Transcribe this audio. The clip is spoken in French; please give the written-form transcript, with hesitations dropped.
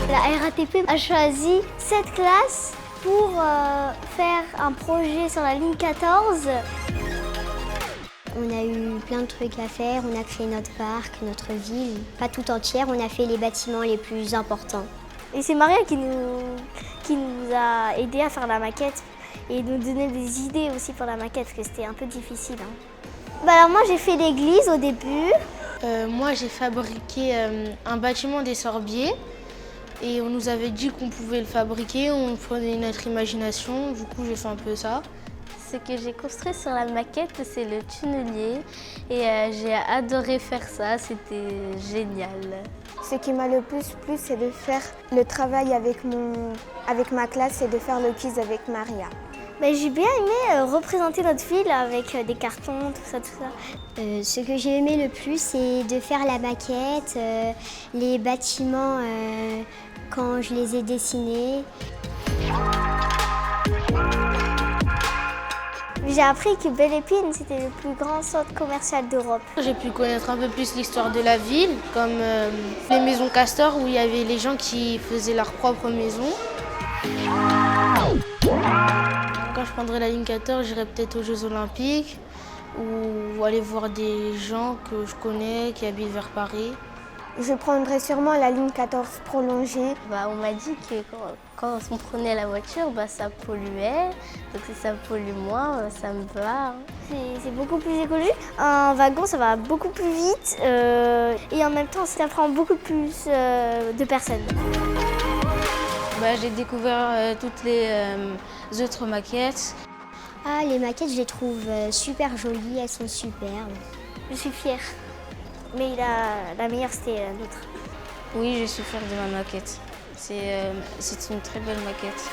La RATP a choisi cette classe pour faire un projet sur la ligne 14. On a eu plein de trucs à faire, on a créé notre parc, notre ville. Pas tout entière, on a fait les bâtiments les plus importants. Et c'est Maria qui nous a aidés à faire la maquette et nous donnait des idées aussi pour la maquette parce que c'était un peu difficile. Alors moi j'ai fait l'église au début. Moi j'ai fabriqué un bâtiment des Sorbiers et on nous avait dit qu'on pouvait le fabriquer, on prenait notre imagination, du coup j'ai fait un peu ça. Ce que j'ai construit sur la maquette, c'est le tunnelier et j'ai adoré faire ça, c'était génial. Ce qui m'a le plus plu, c'est de faire le travail avec ma classe et de faire le quiz avec Maria. J'ai bien aimé représenter notre ville avec des cartons, tout ça. Ce que j'ai aimé le plus, c'est de faire la maquette, les bâtiments quand je les ai dessinés. J'ai appris que Belle Épine, c'était le plus grand centre commercial d'Europe. J'ai pu connaître un peu plus l'histoire de la ville, comme les maisons Castor où il y avait les gens qui faisaient leur propre maison. Quand je prendrai la ligne 14, j'irai peut-être aux Jeux Olympiques ou aller voir des gens que je connais qui habitent vers Paris. Je prendrai sûrement la ligne 14 prolongée. On m'a dit que quand on prenait la voiture, ça polluait. Donc si ça pollue moins, ça me va. C'est beaucoup plus écologique. Un wagon, ça va beaucoup plus vite et en même temps, ça prend beaucoup plus de personnes. J'ai découvert toutes les autres maquettes. Ah, les maquettes, je les trouve super jolies, elles sont superbes. Je suis fière. Mais la meilleure, c'était la nôtre. Oui, je suis fière de ma maquette. C'est une très belle maquette.